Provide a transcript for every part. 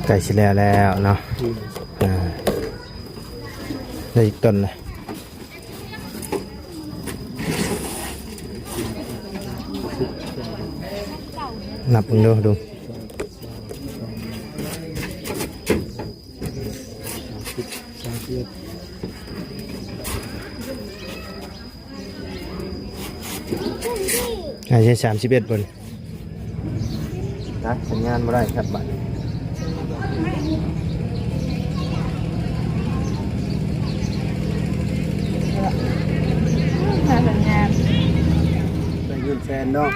ไก่ชิแล้วเนาะได้อีกต้นเลยนับดูอายุ31 บนนะสัญญาณไม่ได้ครับบัตรสัญญาณไปยืนแฟนเนาะ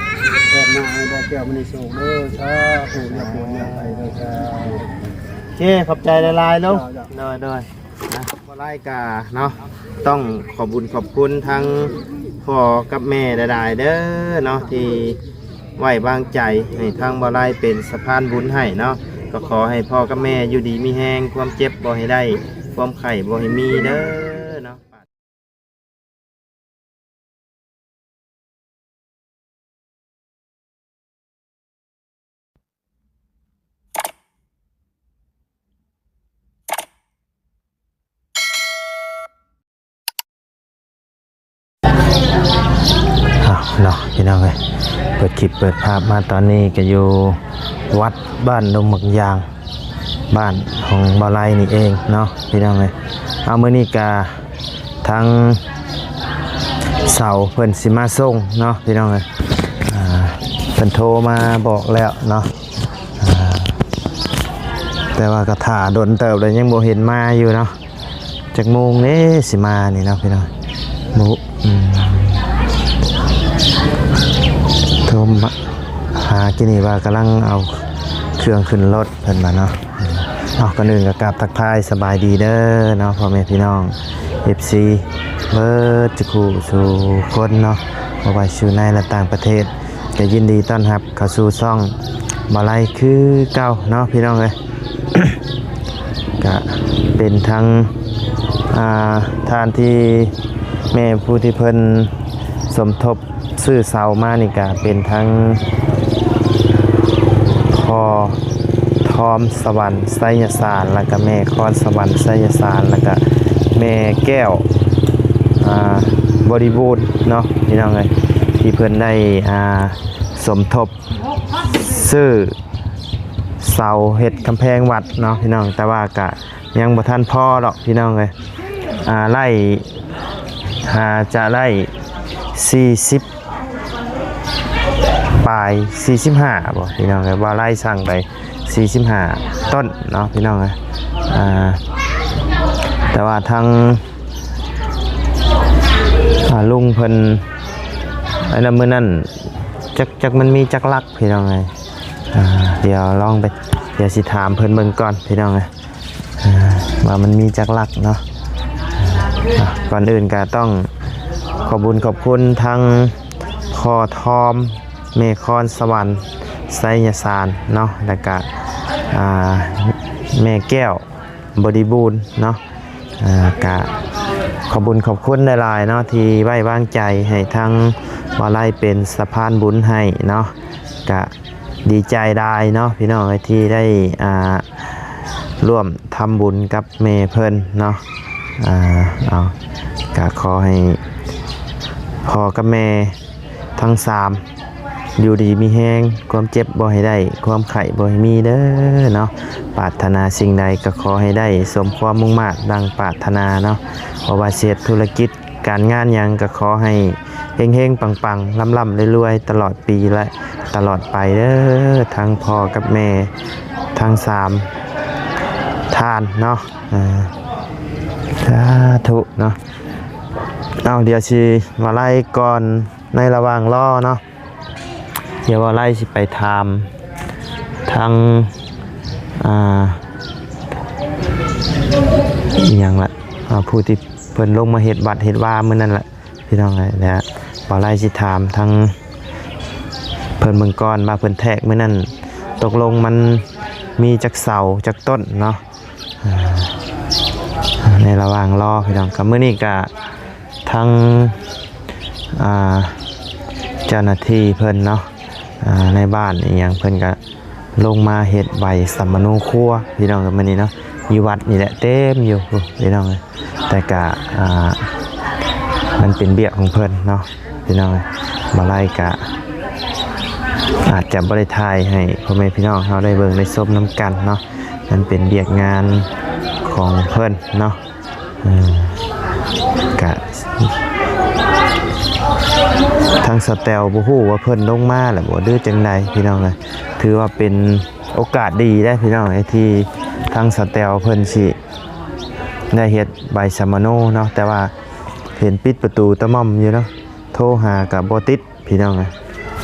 แฟนมาให้ได้แก้วมันในสูงเด้อช้าปู่อย่าปวดอย่าไปเด้อจ้า โอเคขอบใจละลายลูกโดยนะพอไล่กาเนาะต้องขอบคุณทั้งพ่อกับแม่ได้เด้อเนาะที่ไว้วางใจให้ทางบ่ไล่เป็นสะพานบุญให้เนาะก็ขอให้พ่อกับแม่อยู่ดีมีแห้งความเจ็บบ่ให้ได้ความไข้บ่ให้มีเด้อเนาะเนาะพี่น้องเอ้ยเปิดคลิปเปิดภาพมาตอนนี้ก็อยู่วัดบ้านดงหมักยางบ้านของบ่าวไร่นี่เองเนาะพี่น้องเอ้ยเอามื้อนี้ก็ทั้งเสาเพิ่นสิมาส่งเนาะพี่น้องเอ้ยเพิ่นโทรมาบอกแล้วเนาะแต่ว่าก็ถ่าโดนเติบเลยยังบ่เห็นมาอยู่เนาะจักโมงนี้สิมานี่เนาะพี่น้องโทรมาหากินนี่ว่ากำลังเอาเครื่องขึ้นรถเพิ่นมาเนาะก่อนอื่นก็กราบทักทายสบายดีเด้อเนาะพ่อแม่พี่น้อง FC เบิร์ดจุกูสู่คนเนาะบ่ว่าอยู่ในและต่างประเทศก็ยินดีต้อนรับเข้าสู่ช่องบ่าวไร่คือเก่าเนาะพี่น้องเอ้ย ก็เป็นทั้งทานที่แม่ผู้ที่เพิ่นสมทบซื้อเสามานี่ก็เป็นทั้งพ่อทอมสวรรค์ไสยศาสตร์แล้วก็แม่คอนสวรรค์ไสยศาสตร์แล้วก็แม่แก้วบริบูรณ์เนาะพี่น้องเอ้ยที่เพิ่นได้สมทบซื้อเสาเห็ดกำแพงวัดเนาะพี่น้องแต่ว่าก็ยังบ่ทันพอหรอกพี่น้องเอ้ยไล่จะไล่40ปลาย45บ่พี่น้องเอ้ยว่าไล่สั่งไป45ต้นเนาะพี่น้องเอ้ยแต่ว่าทางลุงเพิ่นไอ้นั้นมื้อนั้นจักมันมีจักลักพี่น้องเอ้ยเดี๋ยวลองไปเดี๋ยวสิถามเพิ่นเบิ่งก่อนพี่น้องเอ้ยว่ามันมีจักลักเนาะก่อนอื่นก็ต้องขอบคุณทางคอทอมเมคอนสวรรค์ไสยศาสตร์เนาะแล้วก็แม่แก้วบริบูรณ์เนาะก็ขอบคุณหลายๆเนาะที่ไว้วางใจให้ทางบ่าวไร่เป็นสะพานบุญให้เนาะก็ดีใจได้เนาะพี่น้องที่ได้ร่วมทำบุญกับแม่เพิ่นเนาะก็ขอให้พ่อกับแม่ทั้ง3อยู่ดีมีแห้งความเจ็บบ่ให้ได้ความไข้บ่ให้มีเด้อเนาะปรารถนาสิ่งใดก็ขอให้ได้สมความมุ่งมั่นดังปรารถนาเนาะเพราะว่าเสียธุรกิจการงานหยังก็ขอให้เฮงๆปังๆล่ำๆรวยๆตลอดปีและตลอดไปเด้อทั้งพ่อกับแม่ทั้ง3ท่านเนาะสาธุเนาะเดี๋ยวสิมาไล่ก่อนในระหว่างรอเนาะเดี๋ยวว่าไล่สิไปทำทั้งอย่างละผู้ที่เพิ่นลงมาเฮ็ดบัตรเฮ็ดว่ามื้อนั้นล่ะพี่น้องไงนะว่าไล่สิถามทั้งเพิ่นเบิ่งก่อนมาเพิ่นแทกมื้อนั้นตกลงมันมีจักเสาจักต้นเนาะในระหว่างรอพี่น้องกับมื้อนี้ก็ทั้งเจ้าหน้าที่เพิ่นเนาะในบ้านอย่างเพิ่นก็ ลงมาเฮ็ดใบสัมมโนครัวพี่น้องกันมื้อนี้เนาะอยู่วัดนี่แหละเต็มอยู่พี่น้องเลยแต่กะมันเป็นเบียกของเพิ่นเนาะพี่น้องเลยมาไล่กะอาจจะบริทายให้พ่อแม่พี่น้องเขาได้เบิ่งได้ชมน้ำกันเนาะมันเป็นเบียกงานของเพิ่นเนาะกะทางสแตลบ่ฮู้ว่าเพิ่นลงมาแล้วบ่ดื้อจังใดพี่น้องเลยถือว่าเป็นโอกาสดีได้พี่น้องไอ้ที่ทางสแตลเพิ่นสิได้เฮ็ดใบสามโนเนาะแต่ว่าเห็นปิดประตูตะม่อมอยู่เนาะโทรหากับบ่ติดพี่น้องเลย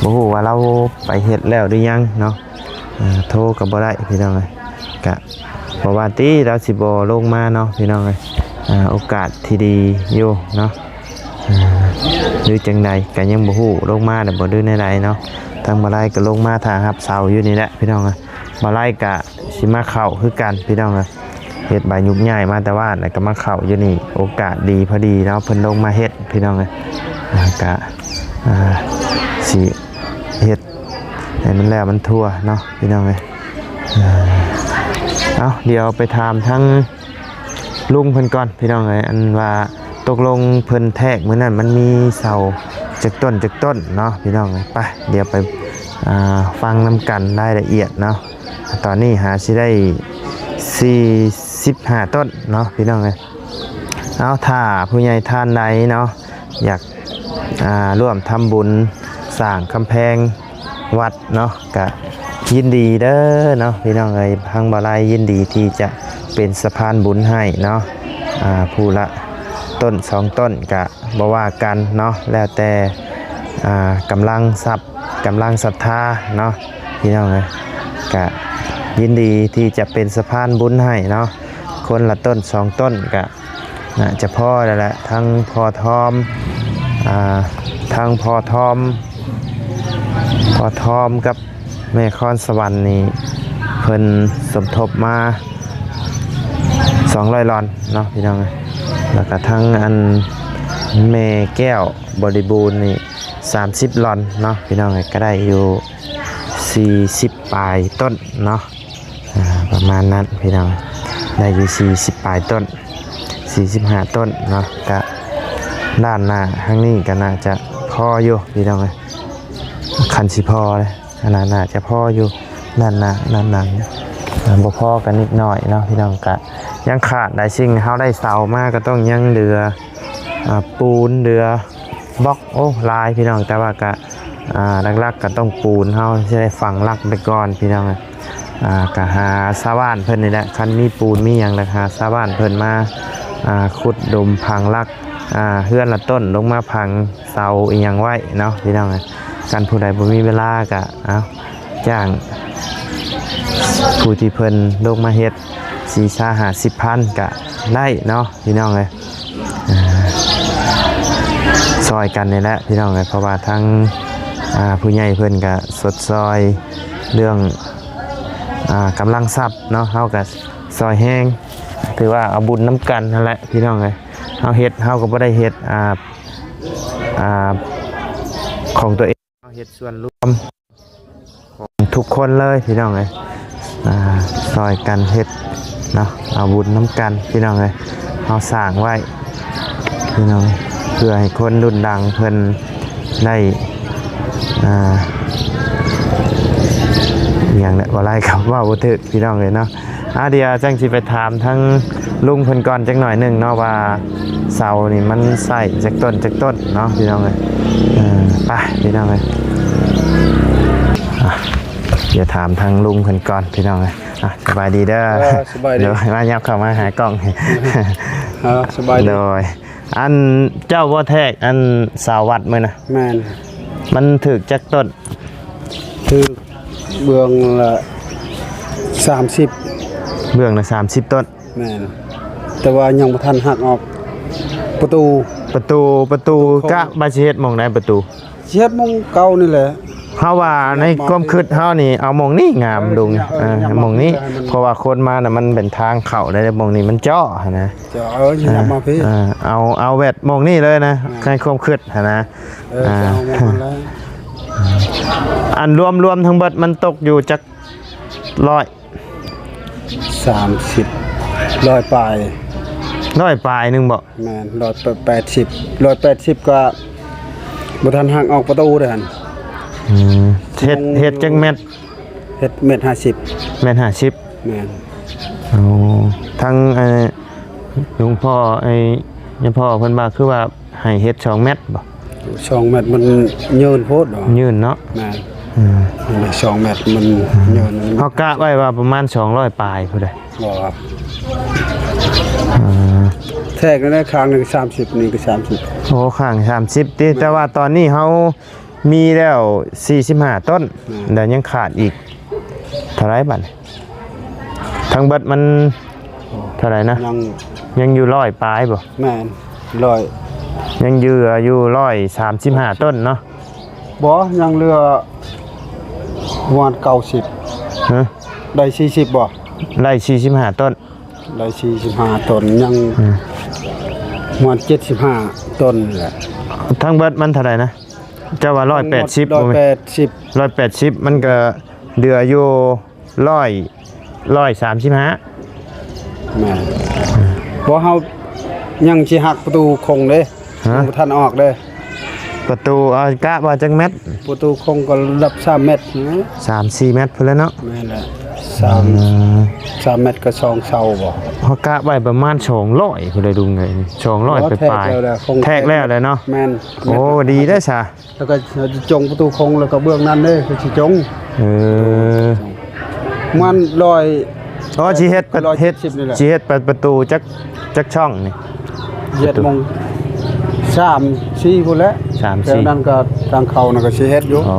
บ่ฮู้ว่าเราไปเฮ็ดแล้วหรือยังเนาะโทรก็บ่ได้พี่น้องเลยกะบ่ว่าติเราสิบ่ลงมาเนาะพี่น้องเลยโอกาสที่ดีอยู่เนาะหรือจังใดก็ยังบ่ฮู้ลงมาแต่บ่ดื้อใดเนาะทางบ่ไล่ก็ลงมาทางรับเสาอยู่นี่แหละพี่น้องเลยบ่ไล่ก็สิมาเข้าคือกันพี่น้องเลยเฮ็ดใบยุบใหญ่มาแต่ว่าแล้วก็มาเข้าอยู่นี่โอกาสดีพอดีเนาะเพิ่นลงมาเฮ็ดพี่น้องเลยก็สิเฮ็ดให้มันแล้วมันทั่วเนาะพี่น้องเลยเอาเดี๋ยวไปถามทั้งลุงเพิ่นก่อนพี่น้องเลยอันว่าตกลงเพิ่นแทกมื้อนั้นมันมีเสาจากต้นเนาะพี่น้องเลยไปเดี๋ยวไปฟังน้ำกันรายละเอียดเนาะตอนนี้หาสิได้45ต้นเนาะพี่น้องเลยเอาถ้าผู้ใหญ่ท่านใดเนาะอยากร่วมทำบุญสร้างกำแพงวัดเนาะก็ยินดีเด้อเนาะพี่น้องเอ้ยทางบ่ไล่ยินดีที่จะเป็นสะพานบุญให้เนาะผู้ละต้น2ต้นก็บ่ว่ากันเนาะแล้วแต่กำลังทรัพย์กำลังศรัทธาเนาะพี่น้องเอ้ยก็ยินดีที่จะเป็นสะพานบุญให้เนาะคนละต้น2ต้นก็น่าจะพอแล้วแหละทั้งพอทอมทั้งพอทอมกับแม่คอนสวรรค์นี่เพิ่นสมทบมา200 ลอนเนาะพี่น้องแล้วก็ทั้งอันแม่แก้วบริบูรณ์นี่30 ลอนเนาะพี่น้องก็ได้อยู่40ปลายต้นเนาะประมาณนั้นพี่น้องได้อยู่40ปลายต้น45ต้นเนาะก็ด้านหน้าข้างนี้ก็น่าจะพออยู่พี่น้องคันสิพอเลยน่าจะพออยู่ด้านหน้าด้านหลังบ่พอกันนิดหน่อยเนาะพี่น้องก็ยังขาดได้สิ่งเฮาได้เสามาก็ต้องยังเดือปูนเดือบล็อกโอ้ลายพี่น้องแต่ว่าก็หลักๆก็ต้องปูนเฮาสิได้ฝังหลักไปก่อนพี่น้องก็หาชาวบ้านเพิ่นนี่แหละคันมีปูนมีหยังราคาชาวบ้านเพิ่นมาขุดดมพังหลักเฮือนละต้นลงมาพังเสาอีหยังไว้เนาะพี่น้องกันผู้ใดบ่มีเวลาก็จ้างผู้ที่เพิ่นลงมาเฮ็ด40-50,000ก็ได้เนาะพี่น้องซอยกันนี่แหละพี่น้องเพราะว่าทั้งผู้ใหญ่เพิ่นก็สดซอยเรื่องกำลังทรัพย์เนาะเฮาก็ซอยแห้งถือว่าเอาบุญน้ำกันนั่นแหละพี่น้องเฮาเฮ็ดเฮาก็บ่ได้เฮ็ดของตัวเองเฮาเฮ็ดส่วนรวมของทุกคนเลยพี่น้องซอยกันเฮ็ดเนาะเอาบุญน้ำกันพี่น้องเฮาสร้างไว้พี่น้องเพื่อให้คนรุ่นดังเพิ่นได้อย่างเนี่ยบ่ไล่ครับว่าบ่ถึกพี่น้องเลยเนาะเดี๋ยวจังสิไปถามทั้งลุงเพิ่นก่อนจักหน่อยนึงเนาะว่าเสานี่มันใส่จากต้นเนาะพี่น้องเลยไปพี่น้องเลยเดี๋ยวถามทั้งลุงเพิ่นก่อนพี่น้องเลยสบายดีเด้อสบายดีเดี๋ยวมายับเข้ามาหากล้องสบายดีโดยอันเจ้าว่าแทกอันสาววัดมื้อน่ะแม่นมันถึกจักต้นคือเบื้องละ30เบื้องละ30ต้นแม่นแต่ว่ายังบ่ทันหักออกประตูกะบ่สิเฮ็ดหม่องใดประตูเฮ็ดหม่องเก่านี่แหละเฮาว่าในความคิดเฮานี่เอาหม่องนี้งามลุงหม่องนี้เพราะว่าคนมาน่ะมันเป็นทางเข้าได้หม่องนี้มันเจาะนะเจาะอย่ามาพี่เอาแวดหม่องนี้เลยนะในความคิดนะจะเอามาแล้วอันรวมทั้งเบิดมันตกอยู่จัก 30ร้อยปลาย 100ปลายหนึงบ่ แม่น180ก็บ่ทันห่างออกประตูเด้อหั่น เฮ็ดจังแมตร เฮ็ดเม็ด50 แมตร50 แม่น โอ้ทั้งหลวงพ่อยังพ่อเพิ่นว่าคือว่าให้เฮ็ด2เมตรบ่ 2เม็ดมันยืนโพดบ่ ยืนเนาะ แม่น2เม็ดมันยืน เฮากะไว้ว่าประมาณ200ปลายพุ่นเด้ บ่แทกได้ครั้งนึง30นี่ก็30 โอ้ข้าง30ติแต่ว่าตอนนี้เฮามีแล้ว45ต้นแต่ยังขาดอีกเท่าไหร่บัดทั้งเบิดมันเท่าไหร่นะยังอยู่100ปลายบ่ แม่นยังเหลืออยู่135ต้นเนาะ บ่ยังเหลือวัน90 ฮะ ได้40บ่ ไร่45ต้น ได้45ต้นยังวัน75ต้นแหละ ทั้งเบิดมันเท่าไหร่นะเจ้าว่า180บ่แม่น 180มันก็เหลืออยู่135 แม่บ่เฮายังสิหักประตูคงเด้บ่ทันออกเด้ ประตูกะว่าจักเม็ด ประตูคงก็ระดับ3เมตรนะ 3-4 เม็ดพุ่นแล้วเนาะ แม่นแหละ3เมตรก็2เสาบ่ เฮากะไว้ประมาณ200พุ่นเลยลุงเอ้ย200ไปปลายแทกแล้วเลยเนาะ แม่น โอ้ดีเด้อซะ แล้วก็จงประตูคงแล้วก็เบื้องนั้นเด้คือสิจง มันลอย อ๋อสิเฮ็ดสิเฮ็ดประตูจักช่องนี่ 7 โมง3-4พุ่นแล้ว 3-4 แล้วนั้นก็ทางเข้านั่นก็สิเฮ็ดอยู่ อ๋อ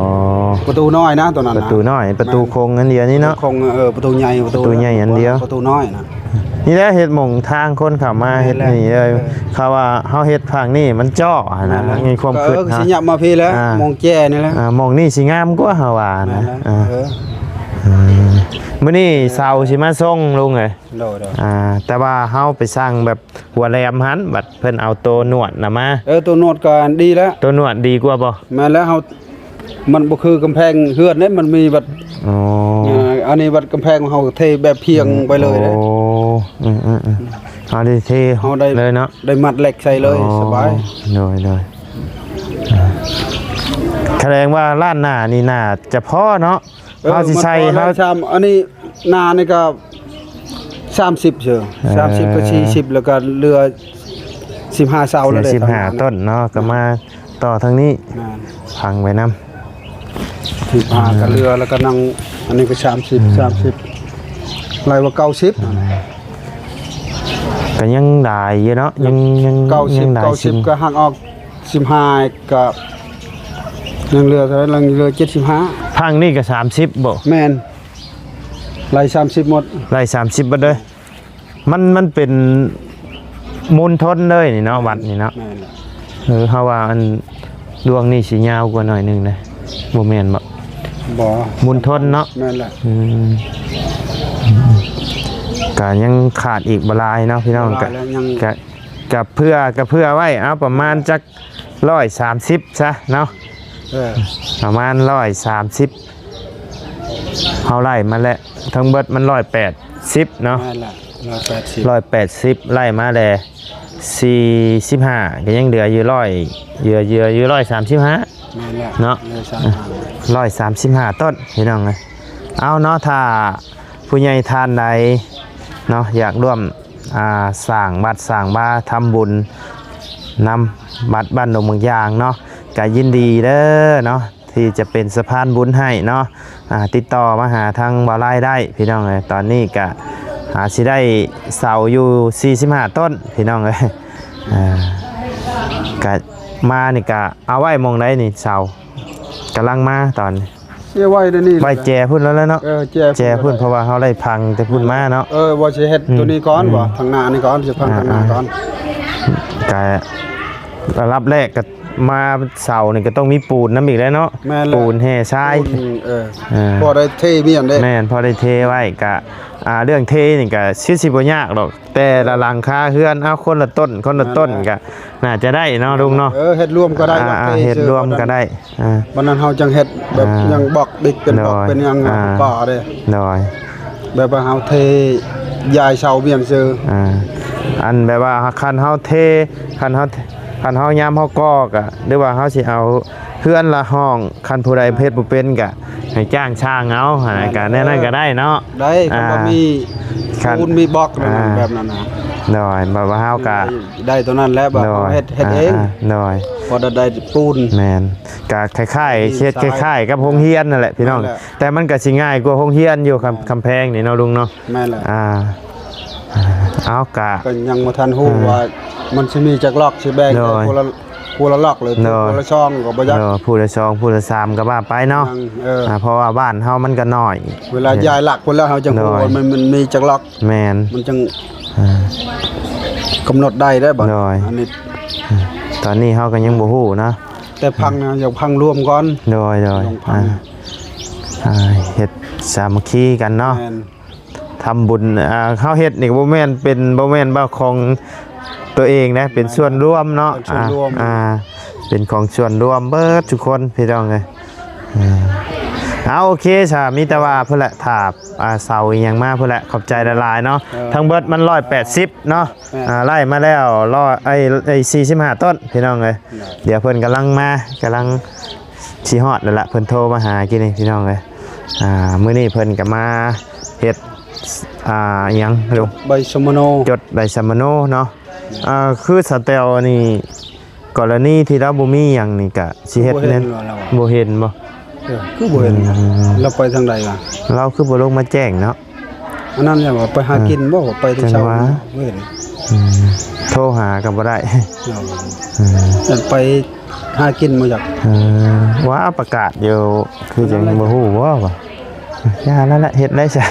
ประตูน้อยนะตัวนั้น ป นะ ระตูน้อยประตูโคงอันเดียวนี่เนาะ คงประตูใหญ่ ประตูใหญ่อันเดียว ประตูน้อยนะ นี่แหละเฮ็ดหม่องทางคนเข้ามาเฮ็ดนี่เลยเขาว่าเฮาเฮ็ดทางนี่มันจ้อนะมีความคิด สิยับมาพี่แล้วมองแจ้นี่แหละ หม่องนี่สิงามกว่าเฮาว่านะมื้อนี้เสาสิมาส่งลุงเอ้ย โดด แต่ว่าเฮาไปสร้างแบบหัวแหลมหันบัดเพิ่นเอาตัวนวดน่ะมา ตัวนวดก็ดีแล้ว ตัวนวดดีกว่าบ่ แม่แล้วเฮามันบ่คือกำแพงเฮือนเนี่ยมันมีบัด อ๋อ อันนี้บัดกำแพงของเฮาเทแบบเพียงไปเลยเด้ โอ้เอาดิเท เฮาได้ เลยเนาะ ได้มัดเหล็กใส่เลยสบาย โดยแสดงว่าร้านหน้านี่น่าจะพอเนาะเฮาสิใช้เฮา อันนี้นานี่ก็30เชื่อ30ก็40แล้วก็เหลือ15เสาแล้วได้ 15ต้นเนาะก็มาต่อทางนี้พังไว้นำ 15ก็เหลือแล้วก็นั่งอันนี้ก็30ไล่ว่า90 ก็ยังได้อยู่เนาะยังได้สิ่ง 90ก็หักออก15ก็ยังเหลือเท่าไหร่ยังเหลือ75 พังนี่ก็30บ่ แม่นไล่30หมด ไร่30บ่เด้อมันเป็นมูลทนเลยนี่เนาะวัดนี่เนาะ แม่นแหละ เฮาว่าอันดวงนี่สิยาวกว่าหน่อยนึงนะบ่แม่นบ่ บ่ มูลทนเนาะ แม่นแหละ ก็ยังขาดอีกบหลายเนาะพี่น้องก็เพื่อไว้เอาประมาณจัก130ซะเนาะประมาณ130เฮาไล่มาแล้วทั้งเบิดมัน180เนาะ แม่นแหละ180ไล่มาแล้ว45ก็ยังเหลืออยู่135 แม่นแหละ เนาะ135ต้นพี่น้องเอ้ยเอาเนาะถ้าผู้ใหญ่ท่านใดเนาะอยากร่วมสร้างบัตรสร้างบ้าทำบุญนำบัตรบ้านดงเมืองยางเนาะก็ยินดีเด้อเนาะที่จะเป็นสะพานบุญให้เนาะติดต่อมาหาทางบ่าวไร่ได้พี่น้องเอ้ยตอนนี้ก็สิได้เสาอยู่45ต้นพี่น้องเอ้ยก็มานี่ก็เอาไว้มองได้นี่เสากำลังมาตอนนี้ ไว้ได้นี่ ไว้แจพุ่นแล้วเนาะแจพุ่นเพราะว่าเขาได้พังแต่พุ่นมาเนาะว่าสิเฮ็ดตัวนี้ก่อนบ่ทางหน้านี่ก่อนสิพังทางหน้าก่อน ก็รับแรกก็ มาเสานี่ก็ต้องมีปูนน้ำอีกแล้วเนาะ แม่นแล้ว ปูนแห่ทราย ปูนพอได้เทเมียนได้ แม่นพอได้เทไว้กะเรื่องเทนี่ก็สิบ่ยากหรอกแต่ละหลังคาเฮือนเอาคนละต้นก็น่าจะได้เนาะลุงเนาะ เฮ็ดรวมก็ได้ว่าท เฮ็ดรวมก็ได้วันนั้นเฮาจังเฮ็ดแบบยังบอกดิกเป็นบอกเป็นยังก่อเด้ น้อย แบบว่าเฮาเทยายเสาเมียนซื่อ อันแบบว่าคันเฮาเทคันเฮายามเฮาก่อกะหรือว่าเฮาสิเอาเฮือนละห้องคันผู้ใดเฮ็ดบ่เป็นกะให้จ้างช่างเอาหากันแน่นั้นก็ได้เนาะ ได้คันว่ามีปูนมีบล็อกแบบนั้นนะ น้อยแบบว่าเฮากะได้ตัวนั้นแล้วบ่เฮ็ดเองน้อยพอได้ปูนแม่นก็คล้ายๆเฮ็ดคล้ายๆกับโรงเรียนนั่นแหละพี่น้องแต่มันก็สิง่ายกว่าโรงเรียนอยู่คำแพงนี่เนาะลุงเนาะแม่นแหละเอากะก็ยังบ่ทันฮู้ว่ามันสิมีจักล็อกสิแบ่งคนละล็อกเลยคนละช่องก็บ่ยักผู้ละช่องผู้ละ3ก็ว่าไปเนาะเพราะว่าบ้านเฮามันก็น้อยเวลาย้ายหลักคนแล้วเฮาจังฮู้ว่ามันมีจักล็อกแม่นมันจังกำหนดได้บ่อันนี้ตอนนี้เฮาก็ยังบ่ฮู้นะแต่พังนะอยากพังรวมก่อนโดยเฮ็ดสามัคคีกันเนาะทำบุญเฮาเฮ็ดนี่บ่แม่นเป็นบ่แม่นว่าของตัวเองนะเป็นส่วนรวมเนาะเป็นของส่วนรวมเบิดทุกคนพี่น้องเอ้ยเอาโอเคซะมีแต่ว่าเพิ่นละถาบเสาอีหยังมาเพิ่นละขอบใจหลายๆเนาะทั้งเบิดมัน180เนาะไล่มาแล้ว45ต้นพี่น้องเอ้ยเดี๋ยวเพิ่นกำลังสิฮอดแล้วล่ะเพิ่นโทรมาหากินนี่พี่น้องเอ้ยมื้อนี้เพิ่นก็มาเฮ็ดหยังเร็วใบสมโนจดใบสมโนเนาะคือสเตลนี่กรณีที่เราบ่มีหยังนี่ก็สิเฮ็ดแน่นบ่เห็นบ่คือบ่เห็นเราไปทางใดล่ะเราคือบ่ลงมาแจ้งเนาะอันนั้นเนี่ยว่าไปหากินบ่ไปที่เช้าบ่เห็นโทรหาก็บ่ได้แต่ไปหากินมาจากว่าประกาศอยู่คือจังบ่ฮู้บ่ย่านั่นแหละเฮ็ดได้ซะ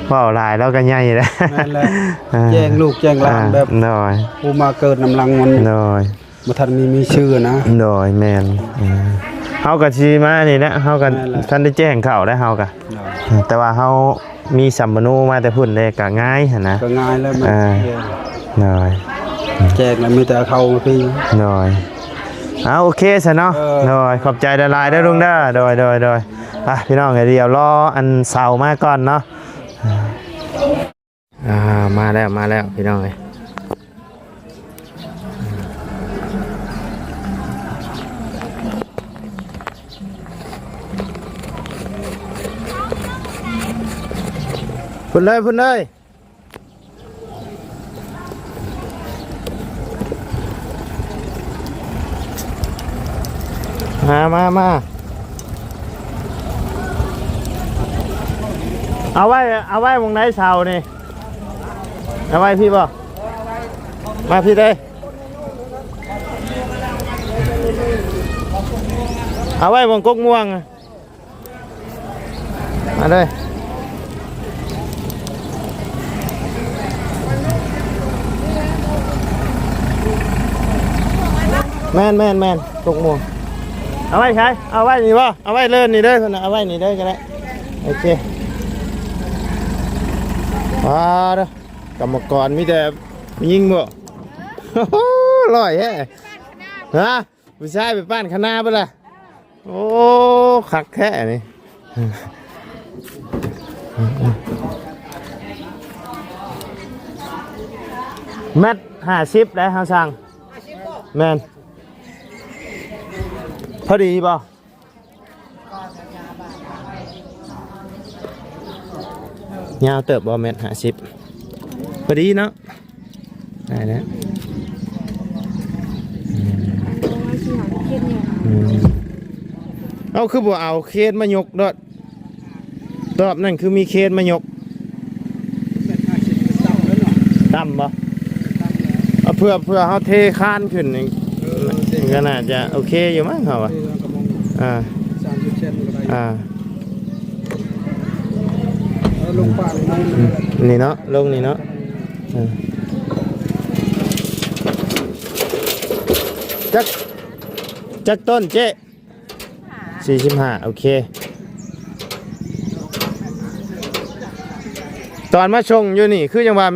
เว้าหลายแล้วก็ใหญ่แล้วนั่นแหละแจ้งลูกแจ้งหลานแบบน้อยผู้มาเกิดนำลังมันน้อยบ่ทันมีชื่อนะน้อยแม่นเฮาก็สิมานี่แหละเฮาก็ทันได้แจ้งเข้าได้เฮาก็แต่ว่าเฮามีสัมมโนมาแต่พุ่นเลยก็ง่ายหั่นนะก็ง่ายแล้วมันน้อยแจ้งแล้วมีแต่เข้ามาพี่น้อยโอเคซะเนาะน้อยขอบใจหลายๆเด้อลุงเด้อโดยพี่น้องเดี๋ยวรออันเสามาก่อนเนาะมาแล้วพี่น้องเลยพุ่นเลยมาเอาไว้วงไหนเสานี่เอาไว้พี่บ่มาพี่ได้เอาไว้วงกกม่วงมาเลยแม่นกกม่วงเอาไว้ใช้เอาไว้นี่บ่เอาไว้เลื่อนนี่เด้อคนน่ะเอาไว้นี่เด้อก็ได้โอเคเด้อกรรมกรมีแต่ยิงบ่ลอยแฮะผู้ชายไปป้านคณะบ่ล่ะโอ้คักแค่นี่เม็ด50ได้เฮาสั่งแม่นพอดีป่ะยาวเติบบ่เม็ด50พอดีเนาะได้แล้วเอาคือบ่เอาเคนมายกดอกตอบนั่นคือมีเคนมายกต่ำป่ะเพื่อเขาเทคานขึ้นก็น่าจะโอเคอยู่มั้งเขาอ่ะลงป่านี่เนาะลงนี่เนาะ จักต้นเจ๊45โอเคตอนมาชงอยู่นี่คือจังว่า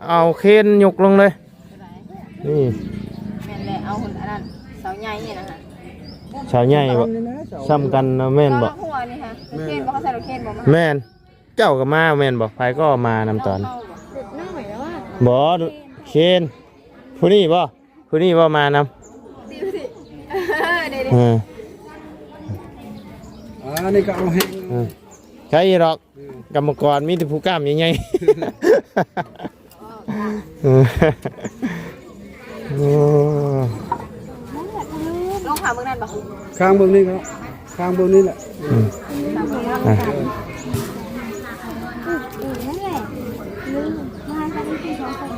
เอาเคนยกลงเลยนี่ แม่นแหละเอาหุ่นอันนั้นเสาใหญ่นี่นะคะ ชาวใหญ่บ่ซ้ำกันนะแม่นบ่ หัวนี่ค่ะรถเคนบ่เขาใส่รถเคนบ่มา แม่นเจ้าก็มาแม่นบ่ไผก็มานำตอน เข้าบ่ บ่เคนผู้นี้บ่ผู้นี้บ่มานำ ดิวสิเด้ อันนี้ก็เอาแห้ง ใช่หรอกกรรมกรมีแต่ผู้กล้ามใหญ่ๆโอ้ ลงขาเบิ่งนั่นบ่ ข้างเบิ่งนี่ครับข้างเบิ่งนี่แหละ อ่ะ นั่นแหละลืมมากันที่สองคน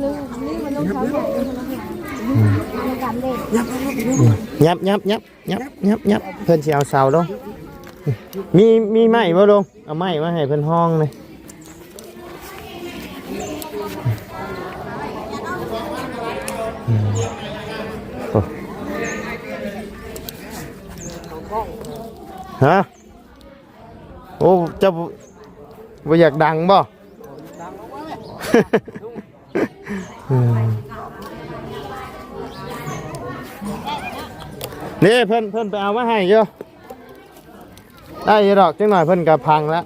ลืมนี่มันต้องเขาใหญ่เป็นคนละอย่างในการเล่น ยับเพิ่นสิเอาเสาลงมีไม้บ่ลงเอาไม้มาให้เพิ่นห้องเลยโอ้ฮะโอ้เจ้าบ่อยากดังบ่นี่เพิ่นไปเอามาให้เยอะได้ดอกจังหน่อยเพิ่นก็พังแล้ว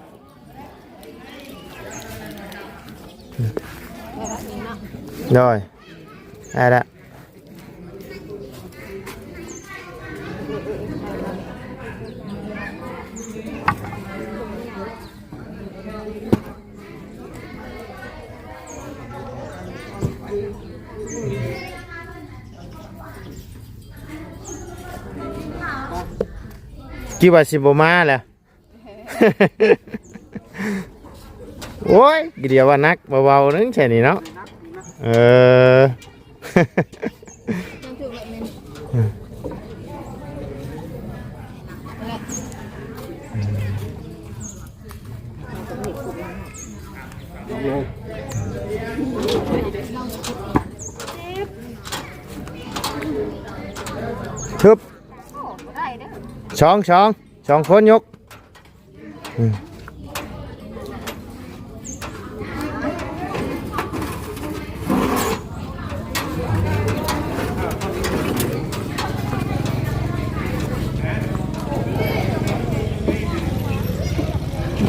ได้ได้ละกี่ว่าสิบมาแหละ โอ้ยเดี๋ยวว่านักเบาๆนึงใช่นี่เนาะทึบ โอ้บ่ได้เด้อ สองคนยก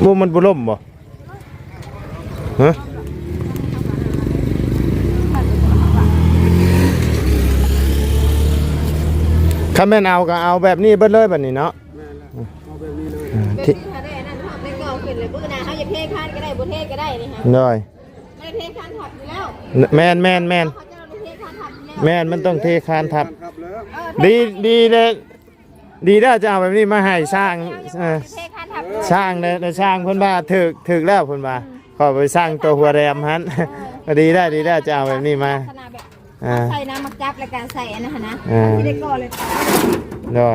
ว่ามันบุล่มบ่ฮะถ้าแม่นเอาก็เอาแบบนี้เบิดเลยแบบนี้เนาะ เอาแบบนี้เลย ที่ ถ้าได้นั่นทำได้ก็ขึ้นเลยบื้อนะเขาอยากเทคานก็ได้บ่เทก็ได้นี่ฮะ ได้ ไม่ได้เทคานทับอยู่แล้ว แม่น เขาจะเอาเทคานทับอยู่แล้ว แม่นมันต้องเทคานทับ ครับแล้ว ดีเลยดีได้จะเอาแบบนี้มาให้สร้างเทคานทับ สร้างเลยสร้างเพิ่นว่าถึกแล้วเพิ่นว่าขอไปสร้างตัวหัวแรมฮัน ดีได้จะเอาแบบนี้มา ขนาดแบบใส่น้ำมักจับและการใส่อันนั้นนะที่ได้ก่อนเลย ได้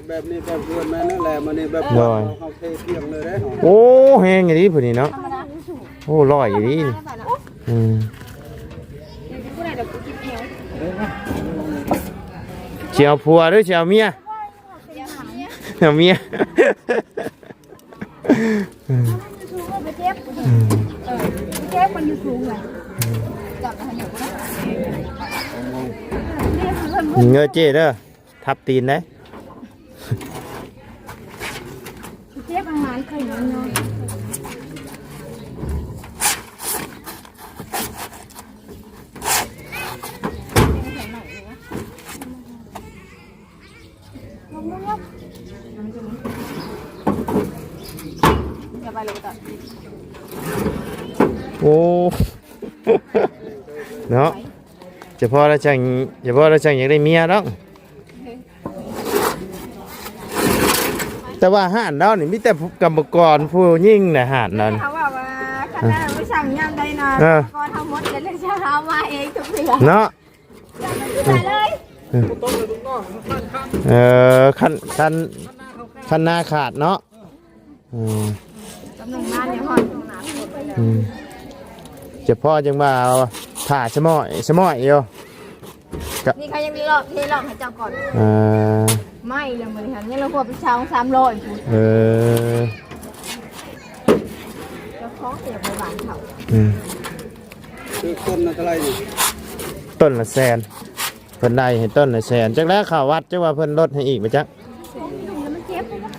แบบนี้แบบเพื่อนแม่นั่นแหละมันนี่แบบ ได้ เขาเทเที่ยงเลยได้ โอ้แฮงอย่างนี้พุ่นนี่เนาะ ธรรมดา โอ้ร้อยอย่างนี้อืม ผู้ใดเดี๋ยวกูกินเอง เจียวผัวหรือเจียวเมียเจียวเมีย สูงไปเจ็บเจ็บมันอยู่สูงเลย จับมาอยู่นะ เงือเจ๊เด้อทับตีนได้ เจ็บอาหารเคยนอนนอน อย่าไปเลยต่อ โอ้ เนาะเฉพาะเราจังอยากได้เมียเนาะแต่ว่าห่านเรานี่มีแต่กรรมกรผู้ยิ่งนะห่านนั้น เขาบอกว่าขนาดไม่สั่งย่ำได้นะก่อนทำมดเดี๋ยวจะทำมาเองทุกเรื่อง เนาะ ไปเลย คันหน้าขาดเนาะ กำลังงานเนี่ยพอตรงนั้น เฉพาะจังว่าเอาถ่าสมอยอยู่ นี่เขายังมีรอบเทรอบให้เจ้าก่อน ไม่เลยเหมือนกันนี่เราพวกเป็นชาว300พูด เจ้าของเสียไปบ้านเขา คือต้นน่ะเท่าไหร่นี่ ต้นละแสนเพิ่นได้ให้ต้นละแสนจักแล้วข่าววัดจักว่าเพิ่นลดให้อีกไหมจ๊ะ มันเจ็บเลยนะ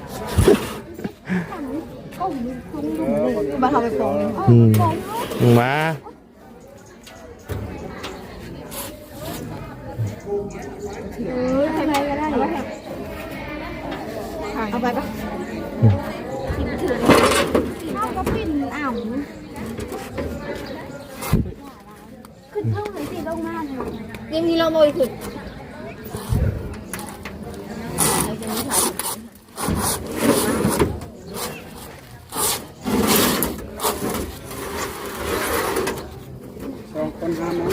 ก้มคุ้งดู บ้านเขาไปปอง มา ใครๆก็ได้เอาไปปะ เอาก็ปิ้นอ้าวขึ้นเท่าไหร่สิลงมาเลย ยังมีเราโมยขึ้น 2 คนหาหมอ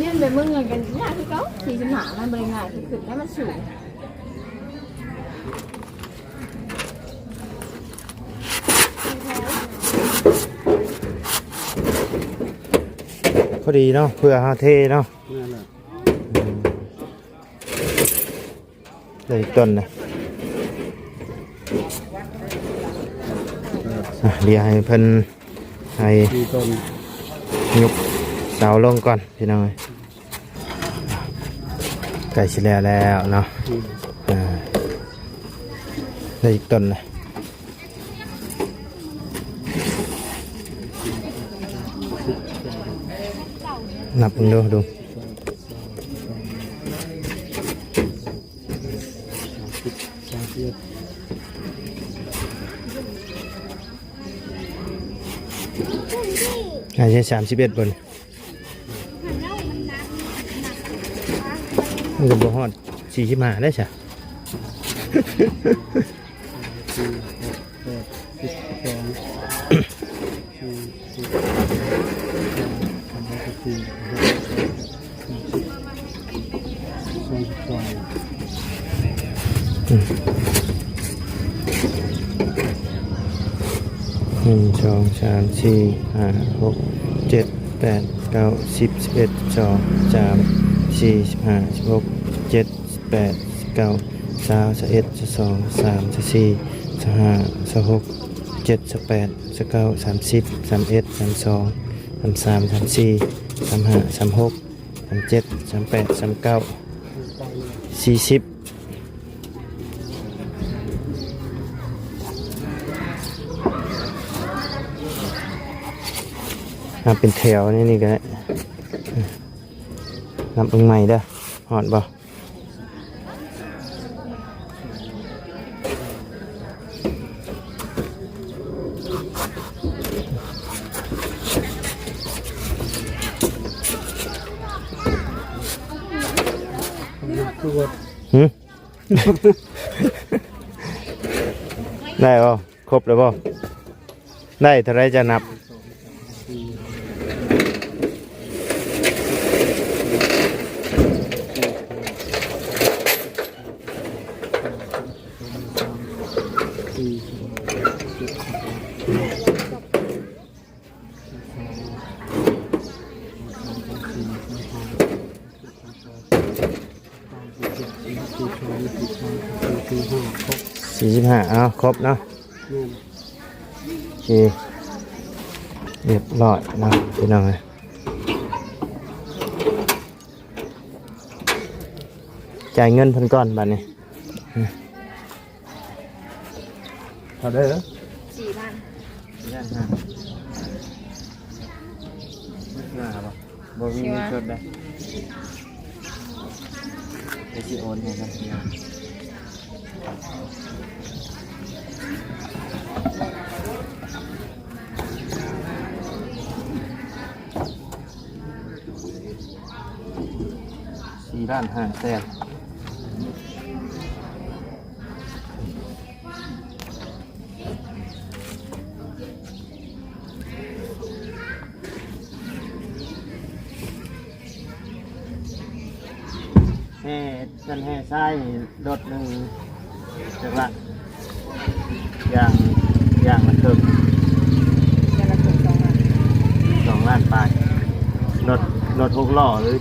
ยื่นไปมึงเงินกันง่ายที่เขา45มันบริง่ายคือขึ้นแล้วมันสูง พอดีเนาะเพื่อหาเทเนาะ นั่นแหละ ได้อีกต้นนะเดี๋ยวให้เพิ่นให้ มีต้น ยกเสาลงก่อนพี่น้องใกล้สิแล้วเนาะได้อีกต้นนะนับดู อาจจะ31บนมันก็บ่ฮอด45ได้ใช่ 1 2 3 4 5 6 7 8 9 10 11 12 13 14 15 16 17 18 19 20 21 22 23 24 25 26 27 28 29 30 31 32 33 34 35 36 37 38 39 40เป็นแถวนี่ก็ได้นับเบิ่งใหม่เด้อหอดบ่ได้บ่ครบแล้วบ่ได้เท่าไรจะนับ45เอาครบเนาะโอเคเรียบร้อยนะพี่น้องเลยจ่ายเงินเพิ่นก่อนบัดนี้เท่าได้เหรอ4,000บ่มีเงินสดได้ไปสิโอนให้ครับพี่น้อง4,500,000 แห่กันแห่ไส้รถหนึ่งจักละอย่างมันเติม จะละถึง2 ล้าน 2 ล้านปลายรถ6 ล้อหรือ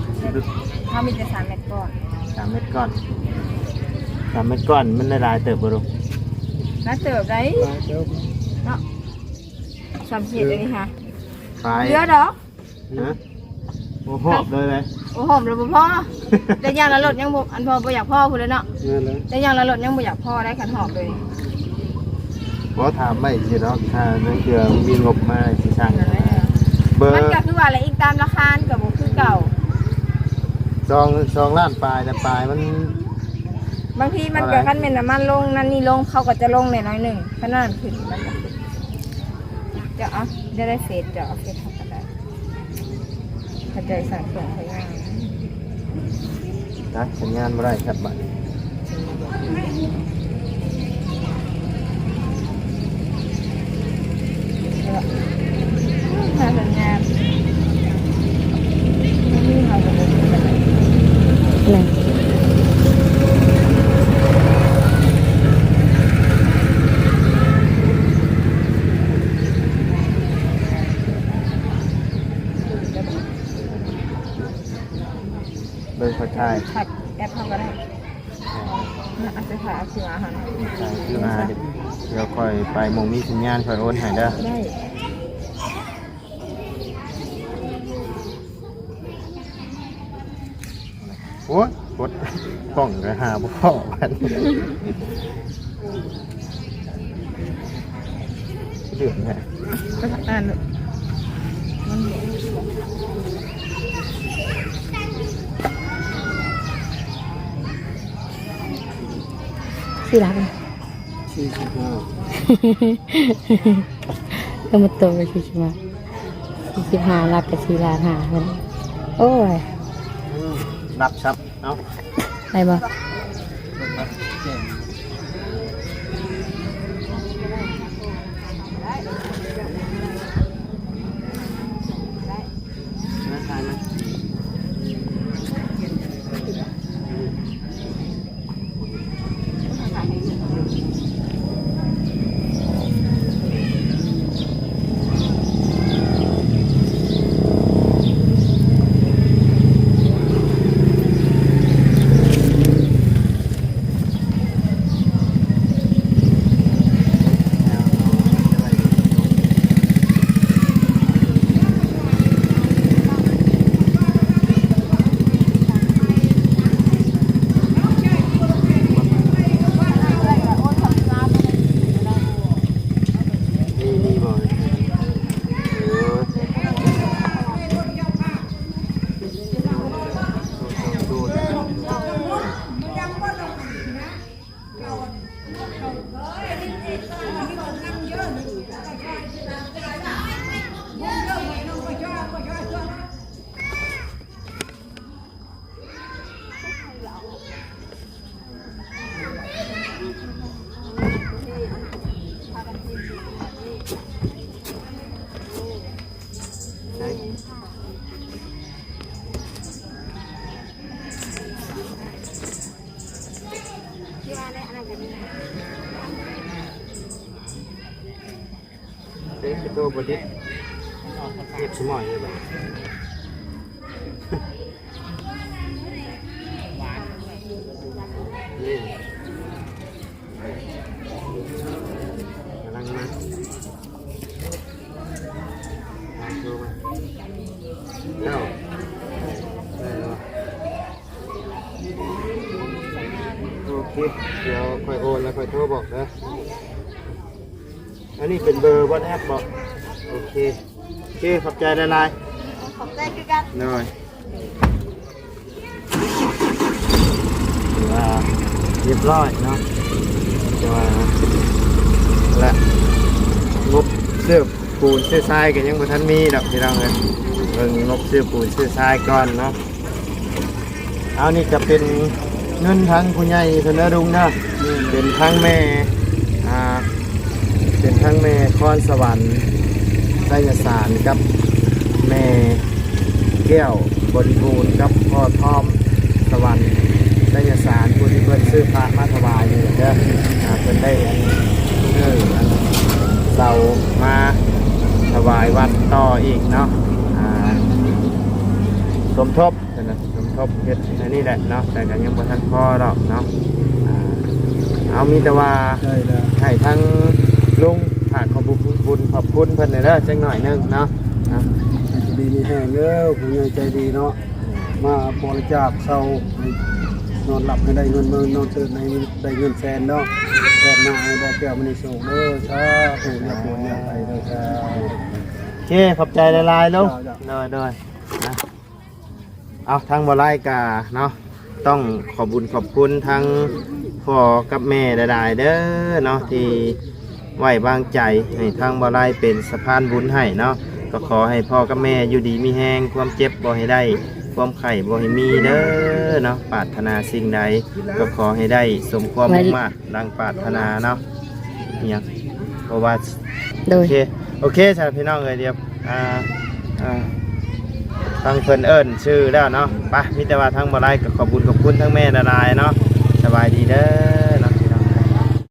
เขามีแต่3 เม็ดก่อน 3 เม็ดก้อน3 เม็ดก้อนมันได้หลายเติบบ่ลูก น่าเติบได้เนาะ3 ขีดเลยนี่ค่ะ ปลาย เหลือดอก ฮะโอ้หอบเลย โอ้โหมแล้วบ่พ่อแต่อย่างละรถยังบ่อันพอบ่อยากพ่อพุ่นเลยเนาะ นั่นแหละ แต่อย่างละรถยังบ่อยากพ่อได้ขันหอบเลย บ่ถามไม่สิเนาะถ้าเนื่องเกือมีงบมาสิสร้าง นั่นแหละ เบอร์ มันก็คือว่าอะไรอีกตามราคาก็บ่คือเก่า 2 ล้านปลายแต่ปลายมัน บางทีมันก็คันเป็นน้ำมันลงนั่นนี่ลงเขาก็จะลงหน่อยๆหนึงขนาดขึ้นมันก็ขึ้นจะเอาได้เฟซจะเอาเฟซเข้ากันได้เข้าใจสั่งส่งไปง่าย นะสัญญาณบ่ได้ครับบัด ถ้าสัญญาณนี่เขาก็เลยอะไรเบอร์เขาชาย ถักแอปเขาก็ได้อาจจะถ่ายเอาเสือหัน ชายคือมาเดี๋ยวค่อยไปหมองมีสัญญาณค่อยโอนให้เด้อ ได้ โอ้ยกดกล่องก็หาบ่พอกันเดือดแฮะ ก็อ่านมันสี่ล้าน 45 ก็มาโตไปสิมา45ลักกับ4 ล้าน5คนโอ้ย รับครับเอ้า ได้บ่ น่าทานไหมนี่บ่ดูด เด็กโตบดิเก็บสมอยเลยบ่นี่กำลังมาโทรมาเอ้าได้แล้วโอเคเดี๋ยวค่อยโอนแล้วค่อยโทรบอกนะอันนี้เป็นเบอร์วัดแอปบอกโอเคโอเคขอบใจหลาย ขอบใจคือกัน ๆหน่อยถือว่าเรียบร้อยเนาะแต่ว่าและงบเสื้อปูนเสื้อทรายก็ยังบ่ทันมีดอกพี่น้องเอ้ยเบิ่งงบเสื้อปูนเสื้อทรายก่อนเนาะเอานี่จะเป็นเงินทั้งผู้ใหญ่เพิ่นนะลุงเนาะเป็นทั้งแม่เป็นทั้งแม่คอนสวรรค์ไสยสารกับแม่แก้วบริบูรณ์กับพ่อทอมสวรรค์ ทบนะสมทบเฮ็ดอันนี้แหละเนาะแต่ก็ยังบ่ทันพอหรอกเนาะเอามีแต่ว่า ได้แล้ว ให้ทั้งลุงฝากขอบคุณขอบคุณเพิ่นเด้อจังหน่อยนึงเนาะ ดีมีแห้งเด้อผู้ใหญ่ใจดีเนาะมาบริจาคเซให้นอนหลับให้ได้เงินหมื่นนอนตื่นให้ได้เงินแสนเนาะแสนหน้าให้ได้แก้วมณีสุขเด้อสาธุอย่าปวดอย่าไปเด้อจ้า โอเคขอบใจหลายๆลุงเด้อนะเอาทางบ่ไล่กาเนาะต้องขอบคุณทั้งพ่อกับแม่หลายๆเด้อเนาะที่ไว้วางใจให้ทางบ่ไล่เป็นสะพานบุญให้เนาะก็ขอให้พ่อกับแม่อยู่ดีมีแห้งความเจ็บบ่ให้ได้ความไข่บ่ให้มีเด้อเนาะปรารถนาสิ่งใดก็ขอให้ได้สมความมุ่งมั่นดังปรารถนาเนาะเนี่ยเพราะว่า โด โอย เคสำหรับพี่น้องเลยเดียวทางเพิ่นเอิ้นชื่อแล้วเนาะไปมีแต่ว่าทางบ่ไล่ก็ขอบคุณทั้งแม่ละลายเนาะสบายดีเด้อ